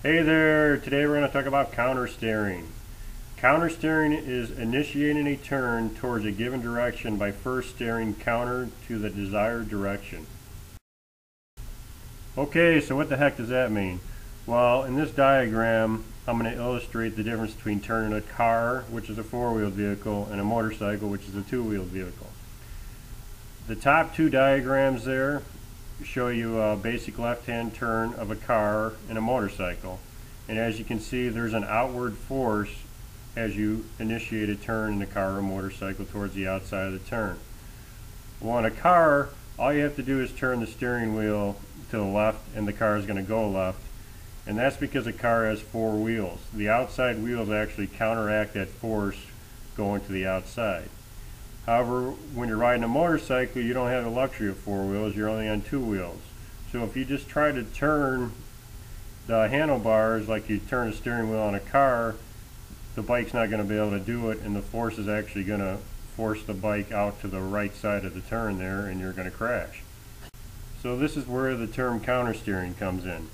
Hey there, today we're going to talk about countersteering. Countersteering is initiating a turn towards a given direction by first steering counter to the desired direction. Okay, so what the heck does that mean? Well, in this diagram, I'm going to illustrate the difference between turning a car, which is a four-wheeled vehicle, and a motorcycle, which is a two-wheeled vehicle. The top two diagrams there show you a basic left-hand turn of a car and a motorcycle, and as you can see, there's an outward force as you initiate a turn in a car or motorcycle towards the outside of the turn. Well, in a car, all you have to do is turn the steering wheel to the left and the car is going to go left, and that's because a car has four wheels. The outside wheels actually counteract that force going to the outside. However, when you're riding a motorcycle, you don't have the luxury of four wheels, you're only on two wheels. So if you just try to turn the handlebars like you turn a steering wheel on a car, the bike's not going to be able to do it, and the force is actually going to force the bike out to the right side of the turn there, and you're going to crash. So this is where the term countersteering comes in.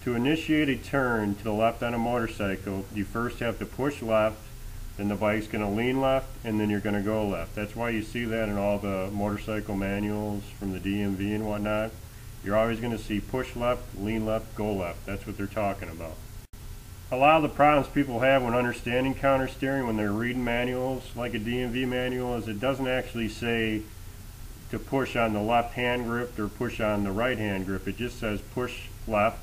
To initiate a turn to the left on a motorcycle, you first have to push left, then the bike's going to lean left, and then you're going to go left. That's why you see that in all the motorcycle manuals from the DMV and whatnot. You're always going to see push left, lean left, go left. That's what they're talking about. A lot of the problems people have when understanding countersteering when they're reading manuals like a DMV manual is it doesn't actually say to push on the left hand grip or push on the right hand grip. It just says push left,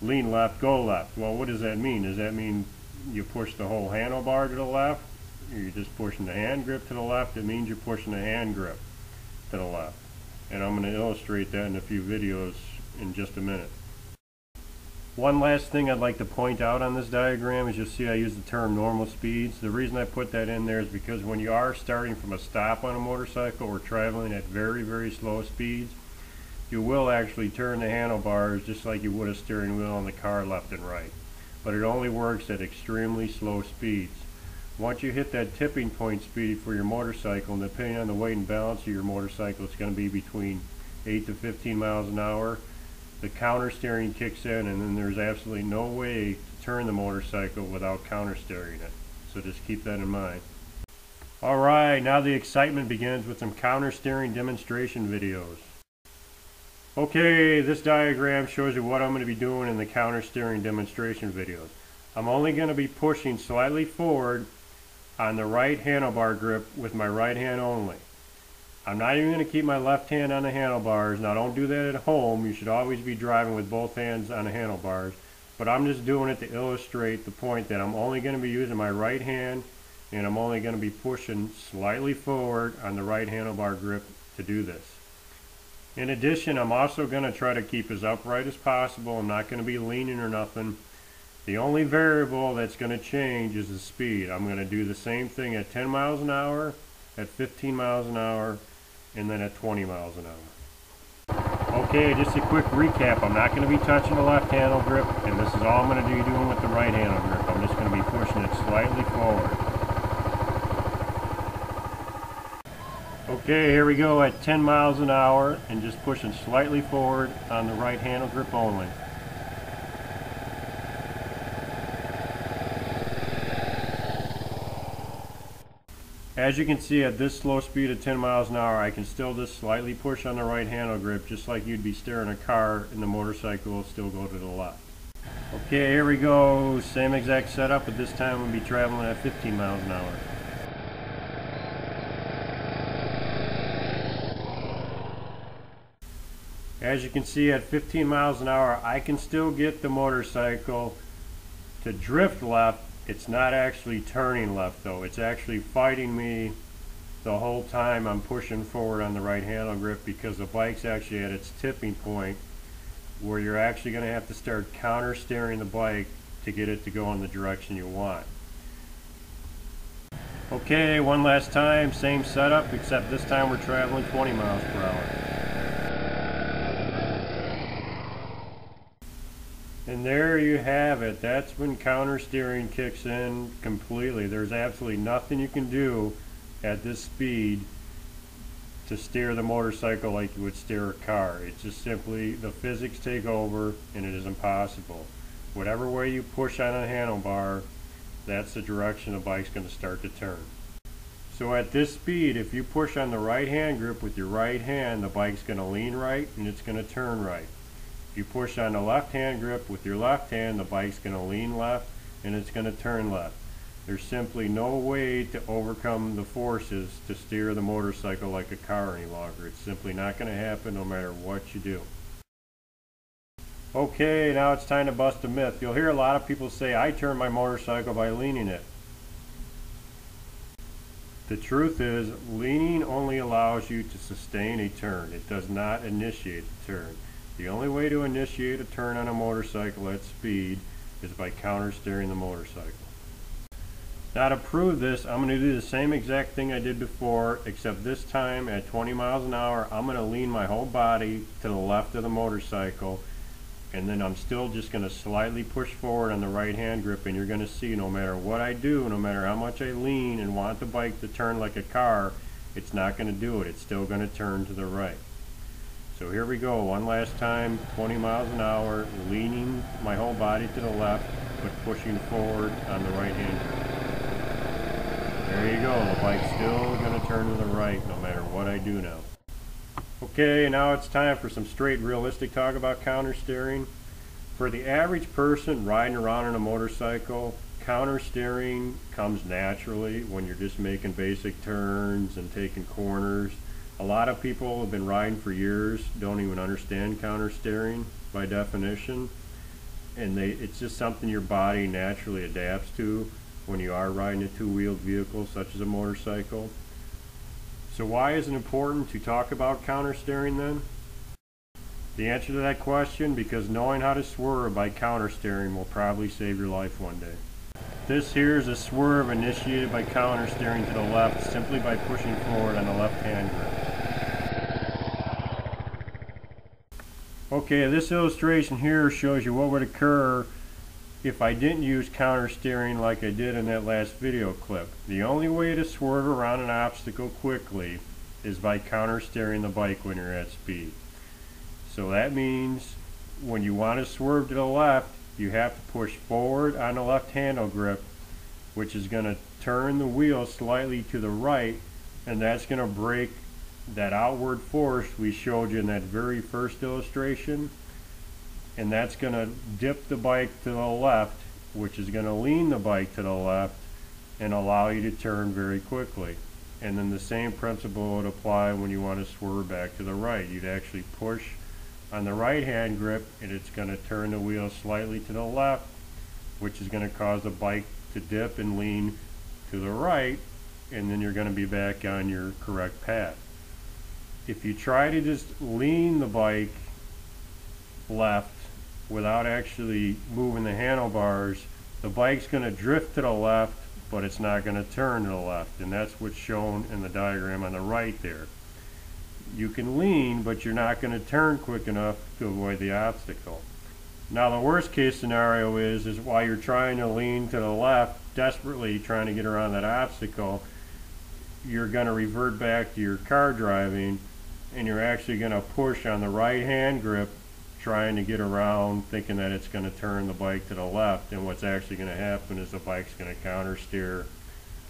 lean left, go left. Well, what does that mean? Does that mean you push the whole handlebar to the left, or you're just pushing the hand grip to the left? It means you're pushing the hand grip to the left. And I'm going to illustrate that in a few videos in just a minute. One last thing I'd like to point out on this diagram is you'll see I use the term normal speeds. The reason I put that in there is because when you are starting from a stop on a motorcycle or traveling at very, very slow speeds, you will actually turn the handlebars just like you would a steering wheel on the car left and right. But it only works at extremely slow speeds. Once you hit that tipping point speed for your motorcycle, and depending on the weight and balance of your motorcycle, it's going to be between 8 to 15 miles an hour, the countersteering kicks in, and then there's absolutely no way to turn the motorcycle without countersteering it. So just keep that in mind. Alright, now the excitement begins with some countersteering demonstration videos. Okay, this diagram shows you what I'm going to be doing in the countersteering demonstration videos. I'm only going to be pushing slightly forward on the right handlebar grip with my right hand only. I'm not even going to keep my left hand on the handlebars. Now don't do that at home. You should always be driving with both hands on the handlebars. But I'm just doing it to illustrate the point that I'm only going to be using my right hand, and I'm only going to be pushing slightly forward on the right handlebar grip to do this. In addition, I'm also going to try to keep as upright as possible. I'm not going to be leaning or nothing. The only variable that's going to change is the speed. I'm going to do the same thing at 10 miles an hour, at 15 miles an hour, and then at 20 miles an hour. Okay, just a quick recap. I'm not going to be touching the left handle grip, and this is all I'm going to be doing with the right handle grip. I'm just going to be pushing it slightly forward. Okay, here we go at 10 miles an hour and just pushing slightly forward on the right handle grip only. As you can see, at this slow speed of 10 miles an hour, I can still just slightly push on the right handle grip just like you'd be steering a car, and the motorcycle will still go to the left. Okay, here we go. Same exact setup, but this time we'll be traveling at 15 miles an hour. As you can see, at 15 miles an hour, I can still get the motorcycle to drift left. It's not actually turning left though. It's actually fighting me the whole time I'm pushing forward on the right handle grip, because the bike's actually at its tipping point where you're actually going to have to start countersteering the bike to get it to go in the direction you want. Okay, one last time, same setup, except this time we're traveling 20 miles per hour. And there you have it. That's when countersteering kicks in completely. There's absolutely nothing you can do at this speed to steer the motorcycle like you would steer a car. It's just simply the physics take over and it is impossible. Whatever way you push on a handlebar, that's the direction the bike's going to start to turn. So at this speed, if you push on the right hand grip with your right hand, the bike's going to lean right and it's going to turn right. If you push on the left hand grip with your left hand, the bike's going to lean left and it's going to turn left. There's simply no way to overcome the forces to steer the motorcycle like a car any longer. It's simply not going to happen no matter what you do. Okay, now it's time to bust a myth. You'll hear a lot of people say, I turn my motorcycle by leaning it. The truth is, leaning only allows you to sustain a turn. It does not initiate a turn. The only way to initiate a turn on a motorcycle at speed is by countersteering the motorcycle. Now to prove this, I'm going to do the same exact thing I did before, except this time at 20 miles an hour, I'm going to lean my whole body to the left of the motorcycle, and then I'm still just going to slightly push forward on the right hand grip, and you're going to see no matter what I do, no matter how much I lean and want the bike to turn like a car, it's not going to do it. It's still going to turn to the right. So here we go, one last time, 20 miles an hour, leaning my whole body to the left, but pushing forward on the right hand grip. There you go, the bike's still going to turn to the right no matter what I do now. Okay, now it's time for some straight realistic talk about countersteering. For the average person riding around on a motorcycle, countersteering comes naturally when you're just making basic turns and taking corners. A lot of people have been riding for years, don't even understand countersteering by definition, and it's just something your body naturally adapts to when you are riding a two-wheeled vehicle such as a motorcycle. So why is it important to talk about countersteering then? The answer to that question, because knowing how to swerve by countersteering will probably save your life one day. This here is a swerve initiated by countersteering to the left simply by pushing forward on the left hand grip. Okay, this illustration here shows you what would occur if I didn't use countersteering like I did in that last video clip. The only way to swerve around an obstacle quickly is by countersteering the bike when you're at speed. So that means when you want to swerve to the left, you have to push forward on the left handle grip, which is going to turn the wheel slightly to the right, and that's going to break that outward force we showed you in that very first illustration. And that's going to dip the bike to the left, which is going to lean the bike to the left and allow you to turn very quickly. And then the same principle would apply when you want to swerve back to the right. You'd actually push on the right hand grip and it's going to turn the wheel slightly to the left, which is going to cause the bike to dip and lean to the right, and then you're going to be back on your correct path. If you try to just lean the bike left without actually moving the handlebars, the bike's going to drift to the left, but it's not going to turn to the left, and that's what's shown in the diagram on the right there. You can lean, but you're not going to turn quick enough to avoid the obstacle. Now the worst case scenario is while you're trying to lean to the left, desperately trying to get around that obstacle, you're going to revert back to your car driving, and you're actually going to push on the right hand grip trying to get around, thinking that it's going to turn the bike to the left, and what's actually going to happen is the bike's going to countersteer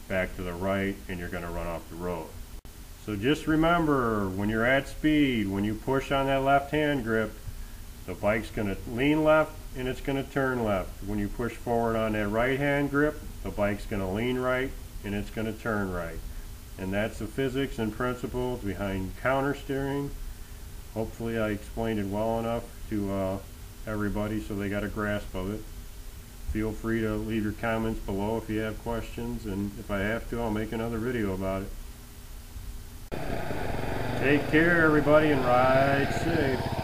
back to the right and you're going to run off the road. So just remember, when you're at speed, when you push on that left hand grip, the bike's going to lean left and it's going to turn left. When you push forward on that right hand grip, the bike's going to lean right and it's going to turn right. And that's the physics and principles behind countersteering. Hopefully I explained it well enough to everybody so they got a grasp of it. Feel free to leave your comments below if you have questions, and if I have to, I'll make another video about it. Take care everybody and ride safe.